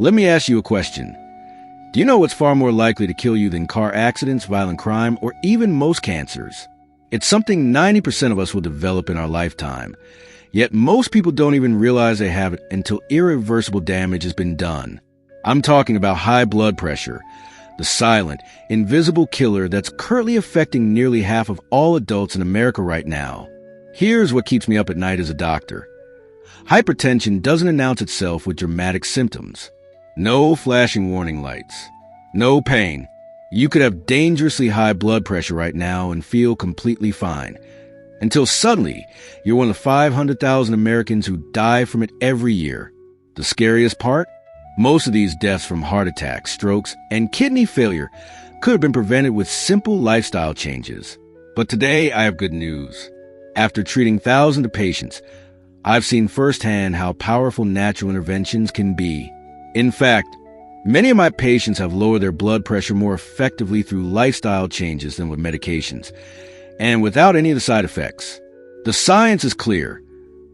Let me ask you a question. Do you know what's far more likely to kill you than car accidents, violent crime, or even most cancers? It's something 90% of us will develop in our lifetime. Yet most people don't even realize they have it until irreversible damage has been done. I'm talking about high blood pressure, the silent, invisible killer that's currently affecting nearly half of all adults in America right now. Here's what keeps me up at night as a doctor. Hypertension doesn't announce itself with dramatic symptoms. No flashing warning lights. No pain. You could have dangerously high blood pressure right now and feel completely fine. Until suddenly, you're one of the 500,000 Americans who die from it every year. The scariest part? Most of these deaths from heart attacks, strokes, and kidney failure could have been prevented with simple lifestyle changes. But today, I have good news. After treating thousands of patients, I've seen firsthand how powerful natural interventions can be. In fact, many of my patients have lowered their blood pressure more effectively through lifestyle changes than with medications, and without any of the side effects. The science is clear.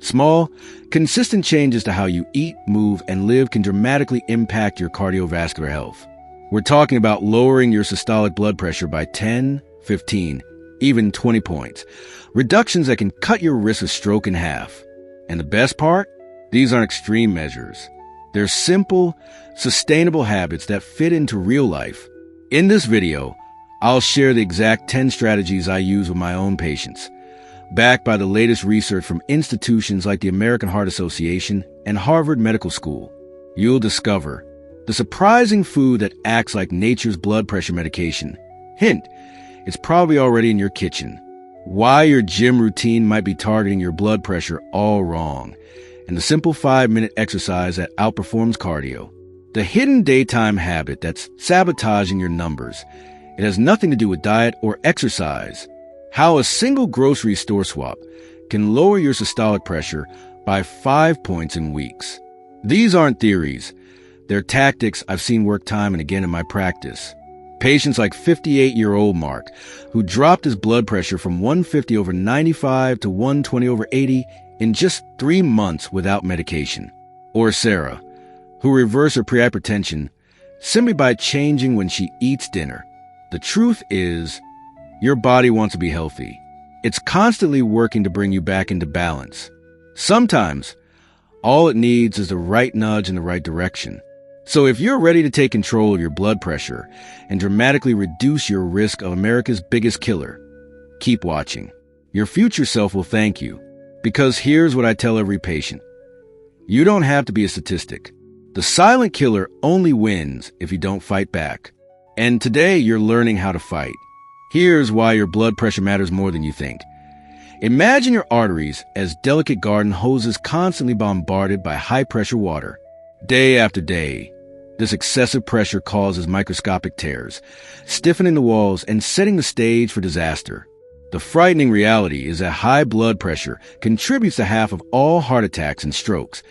Small, consistent changes to how you eat, move, and live can dramatically impact your cardiovascular health. We're talking about lowering your systolic blood pressure by 10, 15, even 20 points. Reductions that can cut your risk of stroke in half. And the best part? These aren't extreme measures. They're simple, sustainable habits that fit into real life. In this video, I'll share the exact 10 strategies I use with my own patients, backed by the latest research from institutions like the American Heart Association and Harvard Medical School. You'll discover the surprising food that acts like nature's blood pressure medication. Hint, it's probably already in your kitchen. Why your gym routine might be targeting your blood pressure all wrong. And the simple 5-minute exercise that outperforms cardio. The hidden daytime habit that's sabotaging your numbers. It has nothing to do with diet or exercise. How a single grocery store swap can lower your systolic pressure by 5 points in weeks. These aren't theories. They're tactics I've seen work time and again in my practice. Patients like 58-year-old Mark, who dropped his blood pressure from 150/95 to 120/80 in just 3 months without medication. Or Sarah, who reversed her prehypertension simply by changing when she eats dinner. The truth is, your body wants to be healthy. It's constantly working to bring you back into balance. Sometimes, all it needs is the right nudge in the right direction. So if you're ready to take control of your blood pressure and dramatically reduce your risk of America's biggest killer, keep watching. Your future self will thank you. Because here's what I tell every patient. You don't have to be a statistic. The silent killer only wins if you don't fight back. And today you're learning how to fight. Here's why your blood pressure matters more than you think. Imagine your arteries as delicate garden hoses constantly bombarded by high-pressure water. Day after day, this excessive pressure causes microscopic tears, stiffening the walls and setting the stage for disaster. The frightening reality is that high blood pressure contributes to half of all heart attacks and strokes.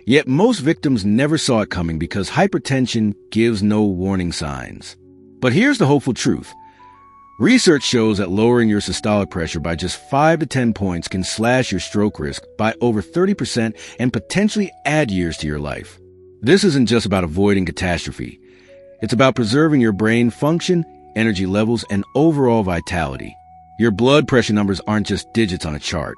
Yet most victims never saw it coming because hypertension gives no warning signs. But here's the hopeful truth. Research shows that lowering your systolic pressure by just 5 to 10 points can slash your stroke risk by over 30% and potentially add years to your life. This isn't just about avoiding catastrophe. It's about preserving your brain function, energy levels, and overall vitality. Your blood pressure numbers aren't just digits on a chart.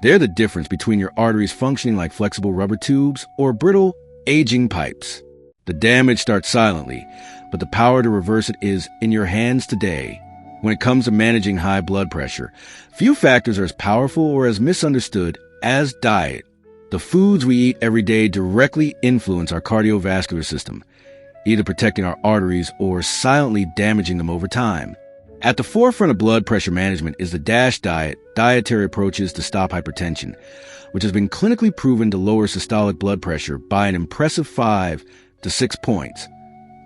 They're the difference between your arteries functioning like flexible rubber tubes or brittle, aging pipes. The damage starts silently, but the power to reverse it is in your hands today. When it comes to managing high blood pressure, few factors are as powerful or as misunderstood as diet. The foods we eat every day directly influence our cardiovascular system, either protecting our arteries or silently damaging them over time. At the forefront of blood pressure management is the DASH diet, dietary approaches to stop hypertension, which has been clinically proven to lower systolic blood pressure by an impressive 5 to 6 points,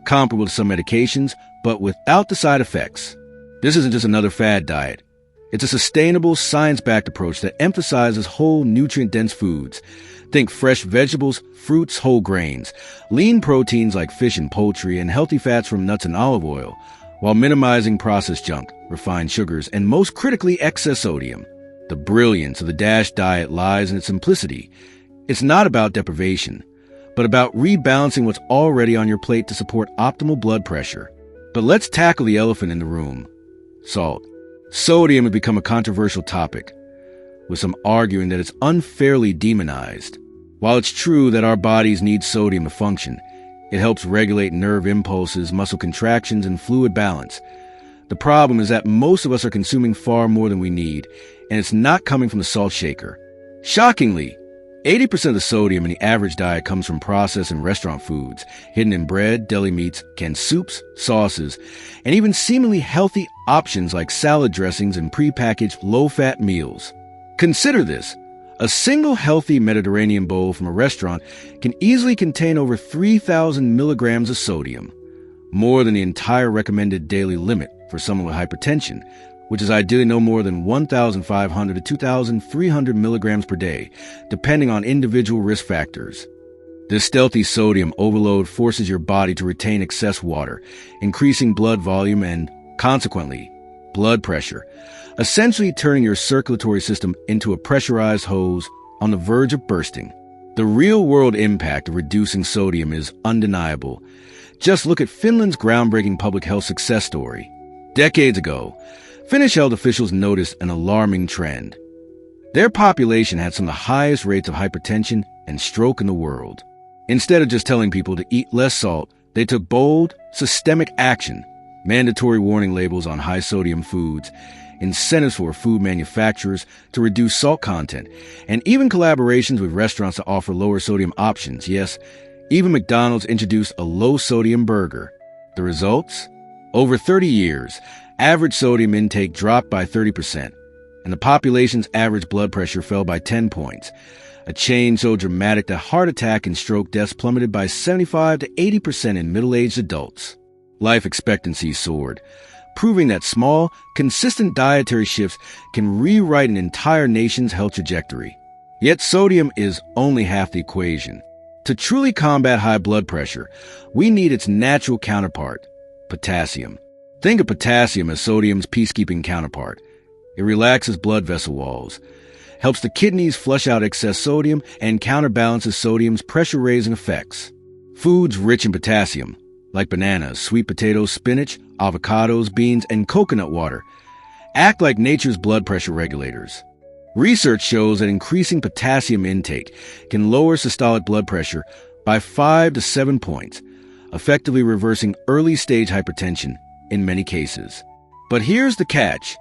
comparable to some medications, but without the side effects. This isn't just another fad diet. It's a sustainable, science-backed approach that emphasizes whole, nutrient-dense foods. Think fresh vegetables, fruits, whole grains, lean proteins like fish and poultry, and healthy fats from nuts and olive oil, while minimizing processed junk, refined sugars, and most critically, excess sodium. The brilliance of the DASH diet lies in its simplicity. It's not about deprivation, but about rebalancing what's already on your plate to support optimal blood pressure. But let's tackle the elephant in the room: salt. Sodium has become a controversial topic, with some arguing that it's unfairly demonized. While it's true that our bodies need sodium to function, it helps regulate nerve impulses, muscle contractions, and fluid balance. The problem is that most of us are consuming far more than we need, and it's not coming from the salt shaker. Shockingly, 80% of the sodium in the average diet comes from processed and restaurant foods, hidden in bread, deli meats, canned soups, sauces, and even seemingly healthy options like salad dressings and prepackaged low-fat meals. Consider this. A single healthy Mediterranean bowl from a restaurant can easily contain over 3,000 milligrams of sodium, more than the entire recommended daily limit for someone with hypertension, which is ideally no more than 1,500 to 2,300 milligrams per day, depending on individual risk factors. This stealthy sodium overload forces your body to retain excess water, increasing blood volume and, consequently, blood pressure, essentially turning your circulatory system into a pressurized hose on the verge of bursting. The real-world impact of reducing sodium is undeniable. Just look at Finland's groundbreaking public health success story. Decades ago, Finnish health officials noticed an alarming trend. Their population had some of the highest rates of hypertension and stroke in the world. Instead of just telling people to eat less salt, they took bold, systemic action: mandatory warning labels on high-sodium foods, incentives for food manufacturers to reduce salt content, and even collaborations with restaurants to offer lower sodium options. Yes, even McDonald's introduced a low-sodium burger. The results? Over 30 years, average sodium intake dropped by 30%, and the population's average blood pressure fell by 10 points, a change so dramatic that heart attack and stroke deaths plummeted by 75 to 80% in middle-aged adults. Life expectancy soared, proving that small, consistent dietary shifts can rewrite an entire nation's health trajectory. Yet sodium is only half the equation. To truly combat high blood pressure, we need its natural counterpart: potassium. Think of potassium as sodium's peacekeeping counterpart. It relaxes blood vessel walls, helps the kidneys flush out excess sodium, and counterbalances sodium's pressure-raising effects. Foods rich in potassium, like bananas, sweet potatoes, spinach, avocados, beans, and coconut water, act like nature's blood pressure regulators. Research shows that increasing potassium intake can lower systolic blood pressure by 5 to 7 points, effectively reversing early-stage hypertension in many cases. But here's the catch: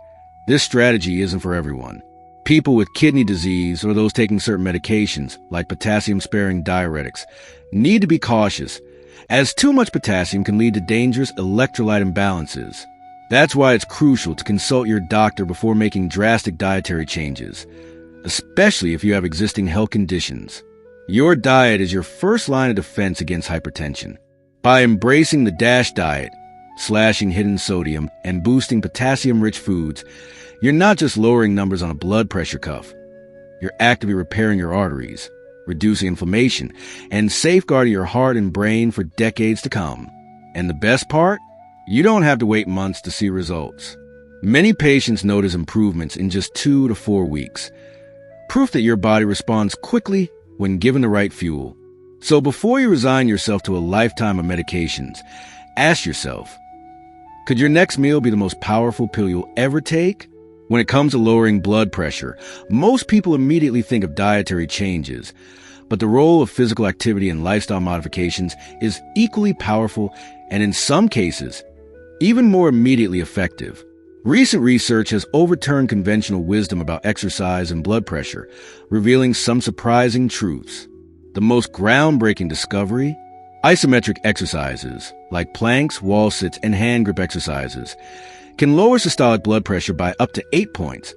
this strategy isn't for everyone. People with kidney disease or those taking certain medications, like potassium-sparing diuretics, need to be cautious, as too much potassium can lead to dangerous electrolyte imbalances. That's why it's crucial to consult your doctor before making drastic dietary changes, especially if you have existing health conditions. Your diet is your first line of defense against hypertension. By embracing the DASH diet, slashing hidden sodium, and boosting potassium-rich foods, you're not just lowering numbers on a blood pressure cuff. You're actively repairing your arteries, reducing inflammation, and safeguarding your heart and brain for decades to come. And the best part? You don't have to wait months to see results. Many patients notice improvements in just 2 to 4 weeks. Proof that your body responds quickly when given the right fuel. So before you resign yourself to a lifetime of medications, ask yourself, could your next meal be the most powerful pill you'll ever take? When it comes to lowering blood pressure, most people immediately think of dietary changes, but the role of physical activity and lifestyle modifications is equally powerful and, in some cases, even more immediately effective. Recent research has overturned conventional wisdom about exercise and blood pressure, revealing some surprising truths. The most groundbreaking discovery? Isometric exercises, like planks, wall sits, and hand grip exercises, can lower systolic blood pressure by up to 8 points,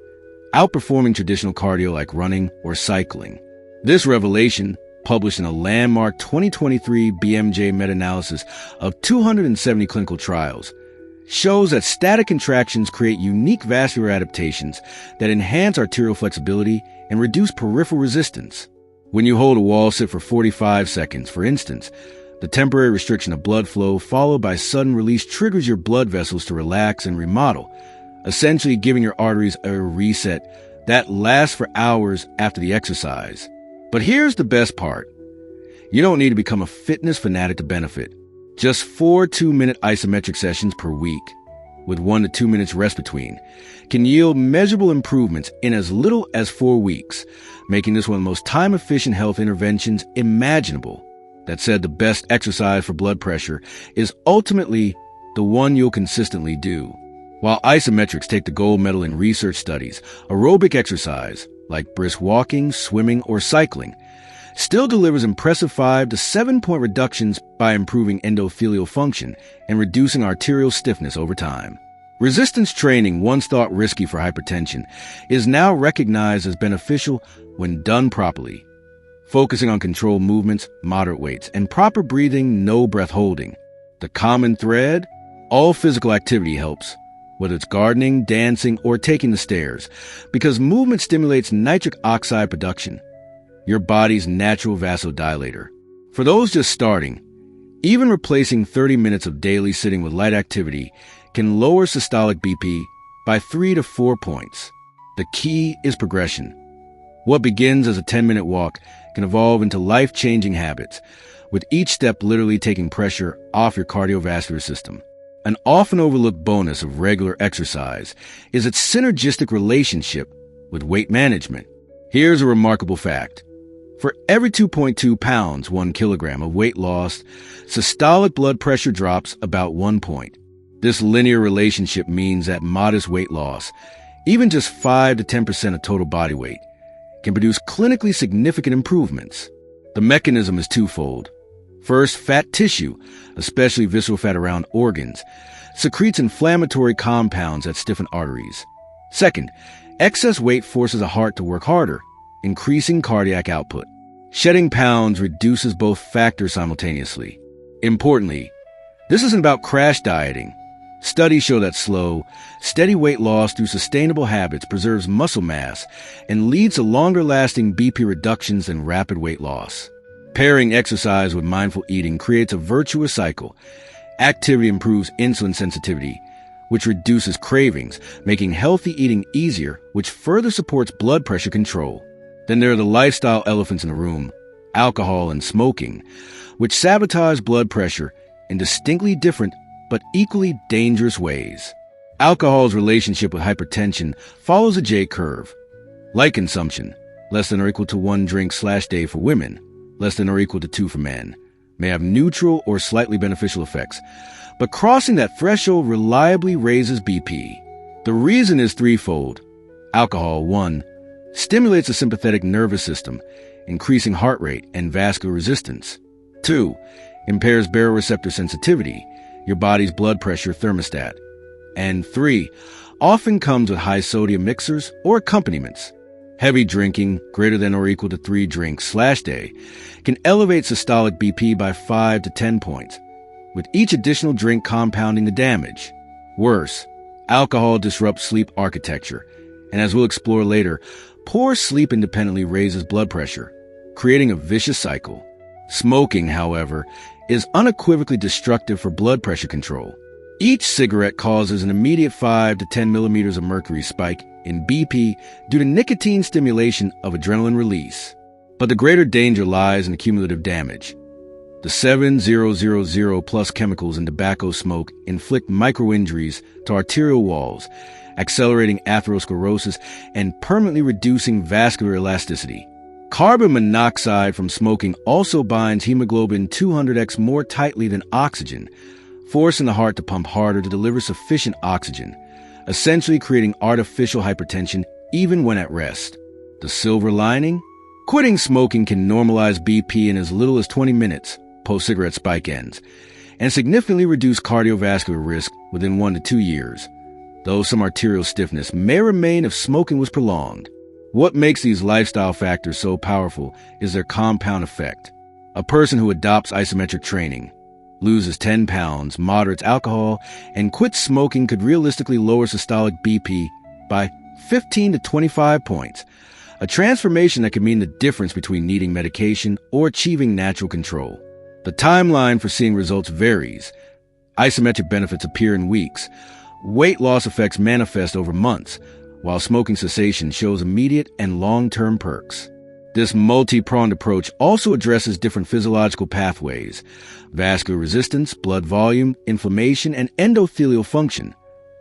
outperforming traditional cardio like running or cycling. This revelation, published in a landmark 2023 BMJ meta-analysis of 270 clinical trials, shows that static contractions create unique vascular adaptations that enhance arterial flexibility and reduce peripheral resistance. When you hold a wall sit for 45 seconds, for instance, the temporary restriction of blood flow followed by sudden release triggers your blood vessels to relax and remodel, essentially giving your arteries a reset that lasts for hours after the exercise. But here's the best part. You don't need to become a fitness fanatic to benefit. Just 4 2-minute isometric sessions per week, with 1 to 2 minutes rest between, can yield measurable improvements in as little as 4 weeks, making this one of the most time-efficient health interventions imaginable. That said, the best exercise for blood pressure is ultimately the one you'll consistently do. While isometrics take the gold medal in research studies, aerobic exercise, like brisk walking, swimming, or cycling, still delivers impressive 5 to 7-point reductions by improving endothelial function and reducing arterial stiffness over time. Resistance training, once thought risky for hypertension, is now recognized as beneficial when done properly. Focusing on controlled movements, moderate weights, and proper breathing, no breath holding. The common thread? All physical activity helps, whether it's gardening, dancing, or taking the stairs, because movement stimulates nitric oxide production, your body's natural vasodilator. For those just starting, even replacing 30 minutes of daily sitting with light activity can lower systolic BP by 3 to 4 points. The key is progression. What begins as a 10-minute walk can evolve into life-changing habits, with each step literally taking pressure off your cardiovascular system. An often overlooked bonus of regular exercise is its synergistic relationship with weight management. Here's a remarkable fact. For every 2.2 pounds, 1 kilogram of weight lost, systolic blood pressure drops about 1 point. This linear relationship means that modest weight loss, even just 5 to 10% of total body weight, can produce clinically significant improvements. The mechanism is twofold. First, fat tissue, especially visceral fat around organs, secretes inflammatory compounds that stiffen arteries. Second, excess weight forces the heart to work harder, increasing cardiac output. Shedding pounds reduces both factors simultaneously. Importantly, this isn't about crash dieting. Studies show that slow, steady weight loss through sustainable habits preserves muscle mass and leads to longer-lasting BP reductions than rapid weight loss. Pairing exercise with mindful eating creates a virtuous cycle. Activity improves insulin sensitivity, which reduces cravings, making healthy eating easier, which further supports blood pressure control. Then there are the lifestyle elephants in the room, alcohol and smoking, which sabotage blood pressure in distinctly different but equally dangerous ways. Alcohol's relationship with hypertension follows a J-curve. Light consumption, less than or equal to 1 drink/day for women, less than or equal to 2 for men, may have neutral or slightly beneficial effects, but crossing that threshold reliably raises BP. The reason is threefold. Alcohol, 1, stimulates the sympathetic nervous system, increasing heart rate and vascular resistance. 2, impairs baroreceptor sensitivity, your body's blood pressure thermostat. And 3, often comes with high sodium mixers or accompaniments. Heavy drinking, greater than or equal to 3 drinks/day, can elevate systolic BP by 5 to 10 points, with each additional drink compounding the damage. Worse, alcohol disrupts sleep architecture, and as we'll explore later, poor sleep independently raises blood pressure, creating a vicious cycle. Smoking, however, is unequivocally destructive for blood pressure control. Each cigarette causes an immediate 5 to 10 millimeters of mercury spike in BP due to nicotine stimulation of adrenaline release. But the greater danger lies in the cumulative damage. The 7,000 plus chemicals in tobacco smoke inflict microinjuries to arterial walls, accelerating atherosclerosis and permanently reducing vascular elasticity. Carbon monoxide from smoking also binds hemoglobin 200x more tightly than oxygen, forcing the heart to pump harder to deliver sufficient oxygen, essentially creating artificial hypertension even when at rest. The silver lining? Quitting smoking can normalize BP in as little as 20 minutes post-cigarette spike ends, and significantly reduce cardiovascular risk within 1 to 2 years, though some arterial stiffness may remain if smoking was prolonged. What makes these lifestyle factors so powerful is their compound effect. A person who adopts isometric training, loses 10 pounds, moderates alcohol, and quits smoking could realistically lower systolic BP by 15 to 25 points, a transformation that could mean the difference between needing medication or achieving natural control. The timeline for seeing results varies. Isometric benefits appear in weeks. Weight loss effects manifest over months, while smoking cessation shows immediate and long-term perks. This multi-pronged approach also addresses different physiological pathways: vascular resistance, blood volume, inflammation, and endothelial function,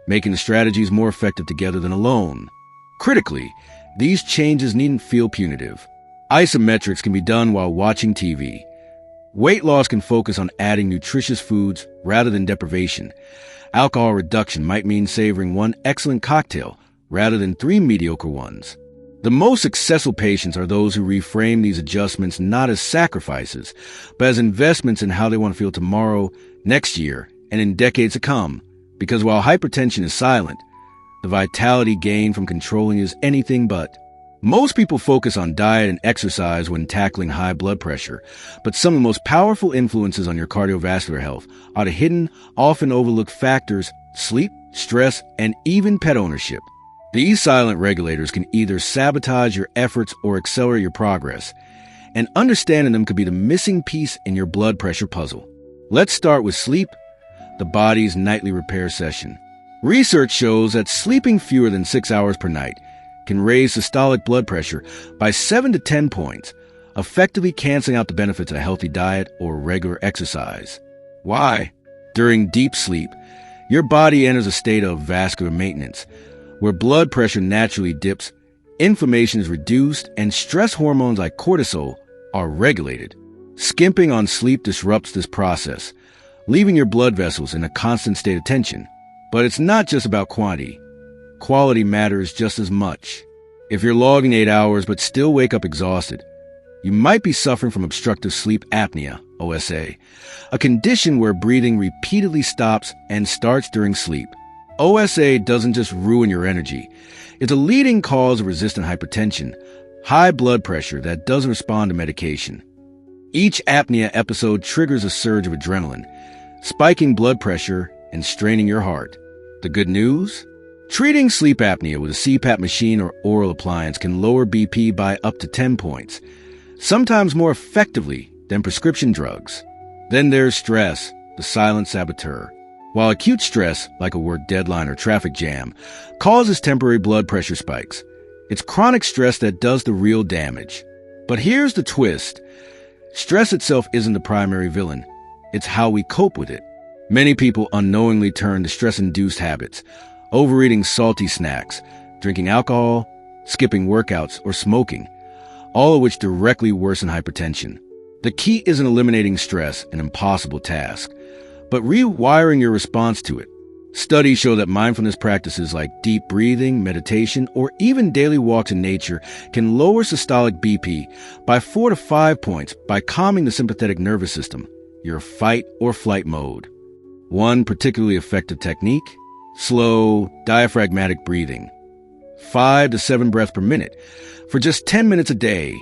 making the strategies more effective together than alone. Critically, these changes needn't feel punitive. Isometrics can be done while watching TV. Weight loss can focus on adding nutritious foods rather than deprivation. Alcohol reduction might mean savoring one excellent cocktail rather than 3 mediocre ones. The most successful patients are those who reframe these adjustments not as sacrifices, but as investments in how they want to feel tomorrow, next year, and in decades to come. Because while hypertension is silent, the vitality gained from controlling is anything but. Most people focus on diet and exercise when tackling high blood pressure, but some of the most powerful influences on your cardiovascular health are the hidden, often overlooked factors: sleep, stress, and even pet ownership. These silent regulators can either sabotage your efforts or accelerate your progress, and understanding them could be the missing piece in your blood pressure puzzle. Let's start with sleep, the body's nightly repair session. Research shows that sleeping fewer than 6 hours per night can raise systolic blood pressure by 7 to 10 points, effectively canceling out the benefits of a healthy diet or regular exercise. Why? During deep sleep, your body enters a state of vascular maintenance, where blood pressure naturally dips, inflammation is reduced, and stress hormones like cortisol are regulated. Skimping on sleep disrupts this process, leaving your blood vessels in a constant state of tension. But it's not just about quantity. Quality matters just as much. If you're logging 8 hours but still wake up exhausted, you might be suffering from obstructive sleep apnea, OSA, a condition where breathing repeatedly stops and starts during sleep. OSA doesn't just ruin your energy. It's a leading cause of resistant hypertension, high blood pressure that doesn't respond to medication. Each apnea episode triggers a surge of adrenaline, spiking blood pressure and straining your heart. The good news? Treating sleep apnea with a CPAP machine or oral appliance can lower BP by up to 10 points, sometimes more effectively than prescription drugs. Then there's stress, the silent saboteur. While acute stress, like a work deadline or traffic jam, causes temporary blood pressure spikes, it's chronic stress that does the real damage. But here's the twist. Stress itself isn't the primary villain. It's how we cope with it. Many people unknowingly turn to stress-induced habits, overeating salty snacks, drinking alcohol, skipping workouts, or smoking, all of which directly worsen hypertension. The key isn't eliminating stress, an impossible task, but rewiring your response to it. Studies show that mindfulness practices like deep breathing, meditation, or even daily walks in nature can lower systolic BP by 4 to 5 points by calming the sympathetic nervous system, your fight or flight mode. One particularly effective technique: slow, diaphragmatic breathing. 5 to 7 breaths per minute for just 10 minutes a day.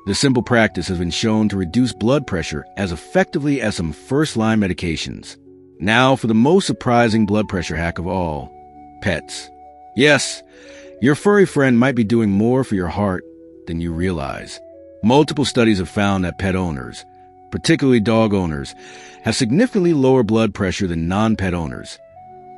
This simple practice has been shown to reduce blood pressure as effectively as some first-line medications. Now for the most surprising blood pressure hack of all: pets. Yes, your furry friend might be doing more for your heart than you realize. Multiple studies have found that pet owners, particularly dog owners, have significantly lower blood pressure than non-pet owners,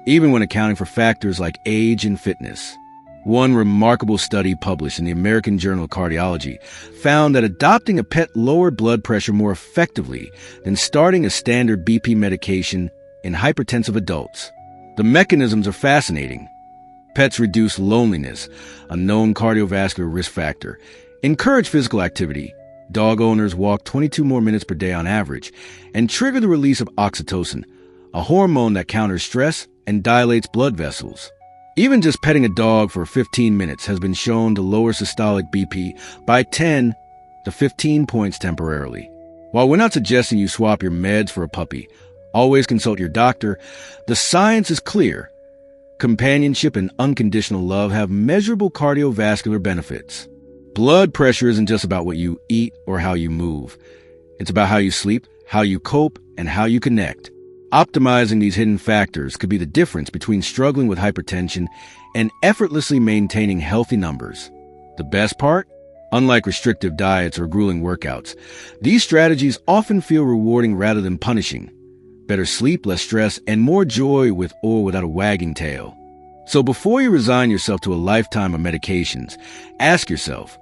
even when accounting for factors like age and fitness. One remarkable study published in the American Journal of Cardiology found that adopting a pet lowered blood pressure more effectively than starting a standard BP medication in hypertensive adults. The mechanisms are fascinating. Pets reduce loneliness, a known cardiovascular risk factor, encourage physical activity. Dog owners walk 22 more minutes per day on average, and trigger the release of oxytocin, a hormone that counters stress and dilates blood vessels. Even just petting a dog for 15 minutes has been shown to lower systolic BP by 10 to 15 points temporarily. While we're not suggesting you swap your meds for a puppy, always consult your doctor, the science is clear. Companionship and unconditional love have measurable cardiovascular benefits. Blood pressure isn't just about what you eat or how you move. It's about how you sleep, how you cope, and how you connect. Optimizing these hidden factors could be the difference between struggling with hypertension and effortlessly maintaining healthy numbers. The best part? Unlike restrictive diets or grueling workouts, these strategies often feel rewarding rather than punishing. Better sleep, less stress, and more joy with or without a wagging tail. So before you resign yourself to a lifetime of medications, ask yourself,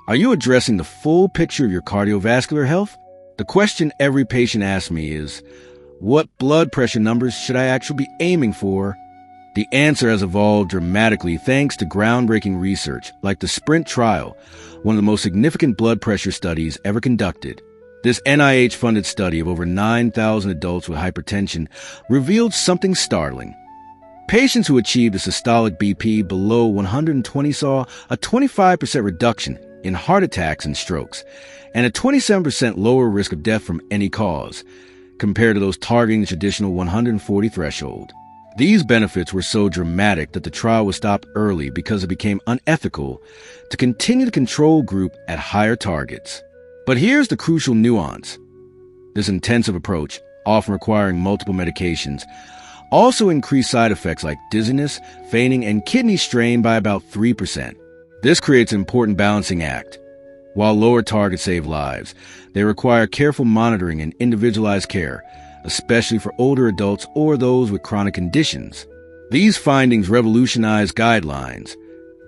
Are you addressing the full picture of your cardiovascular health? The question every patient asks me is, what blood pressure numbers should I actually be aiming for? The answer has evolved dramatically thanks to groundbreaking research like the SPRINT trial, one of the most significant blood pressure studies ever conducted. This NIH-funded study of over 9,000 adults with hypertension revealed something startling. Patients who achieved a systolic BP below 120 saw a 25% reduction in heart attacks and strokes, and a 27% lower risk of death from any cause, compared to those targeting the traditional 140 threshold. These benefits were so dramatic that the trial was stopped early because it became unethical to continue the control group at higher targets. But here's the crucial nuance. This intensive approach, often requiring multiple medications, also increased side effects like dizziness, fainting, and kidney strain by about 3%. This creates an important balancing act. While lower targets save lives, they require careful monitoring and individualized care, especially for older adults or those with chronic conditions. These findings revolutionize guidelines,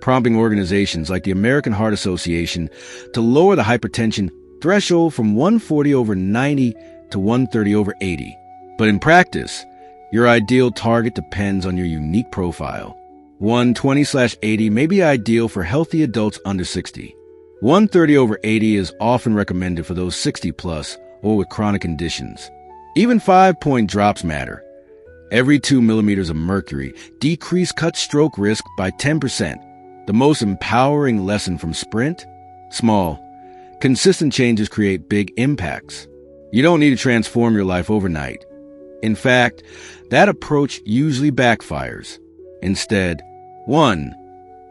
prompting organizations like the American Heart Association to lower the hypertension threshold from 140/90 to 130/80. But in practice, your ideal target depends on your unique profile. 120/80 may be ideal for healthy adults under 60. 130/80 is often recommended for those 60 plus or with chronic conditions. Even 5-point drops matter. Every 2 millimeters of mercury decrease cut stroke risk by 10%. The most empowering lesson from SPRINT? Small, consistent changes create big impacts. You don't need to transform your life overnight. In fact, that approach usually backfires. Instead, 1.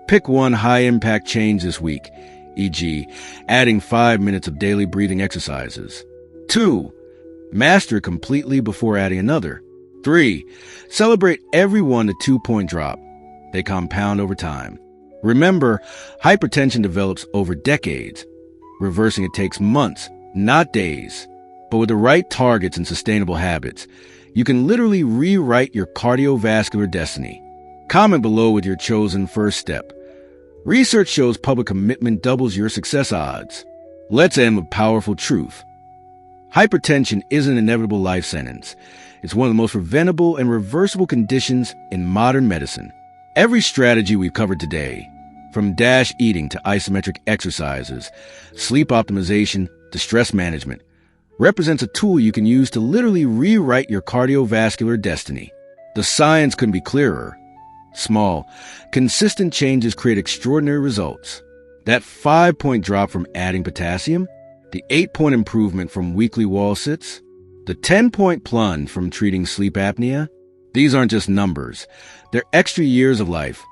Pick one high-impact change this week, e.g., adding 5 minutes of daily breathing exercises. 2. Master it completely before adding another. 3. Celebrate every 1 to 2-point drop. They compound over time. Remember, hypertension develops over decades. Reversing it takes months, not days. But with the right targets and sustainable habits, you can literally rewrite your cardiovascular destiny. Comment below with your chosen first step. Research shows public commitment doubles your success odds. Let's end with powerful truth. Hypertension isn't an inevitable life sentence. It's one of the most preventable and reversible conditions in modern medicine. Every strategy we've covered today, from DASH eating to isometric exercises, sleep optimization to stress management, represents a tool you can use to literally rewrite your cardiovascular destiny. The science couldn't be clearer. Small, consistent changes create extraordinary results. That 5-point drop from adding potassium, the 8-point improvement from weekly wall sits, the 10-point plunge from treating sleep apnea, these aren't just numbers. They're extra years of life,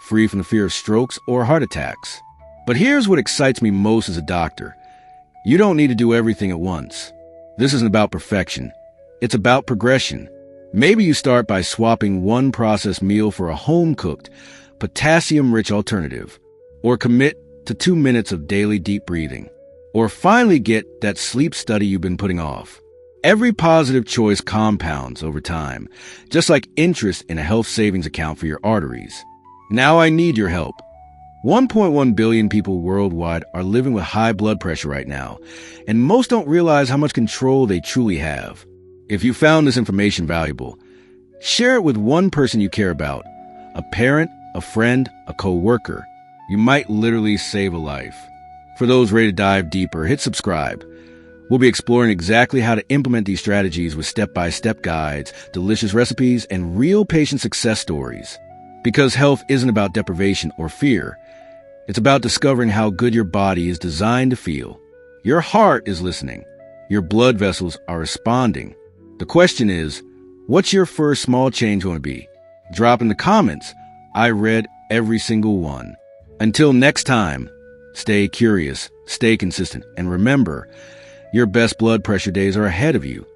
free from the fear of strokes or heart attacks. But here's what excites me most as a doctor. You don't need to do everything at once. This isn't about perfection. It's about progression. Maybe you start by swapping one processed meal for a home-cooked, potassium-rich alternative, or commit to 2 minutes of daily deep breathing, or finally get that sleep study you've been putting off. Every positive choice compounds over time, just like interest in a health savings account for your arteries. Now I need your help. 1.1 billion people worldwide are living with high blood pressure right now, and most don't realize how much control they truly have. If you found this information valuable, share it with one person you care about, a parent, a friend, a co-worker. You might literally save a life. For those ready to dive deeper, hit subscribe. We'll be exploring exactly how to implement these strategies with step-by-step guides, delicious recipes, and real patient success stories. Because health isn't about deprivation or fear. It's about discovering how good your body is designed to feel. Your heart is listening. Your blood vessels are responding. The question is, what's your first small change going to be? Drop in the comments. I read every single one. Until next time, stay curious, stay consistent, and remember, your best blood pressure days are ahead of you.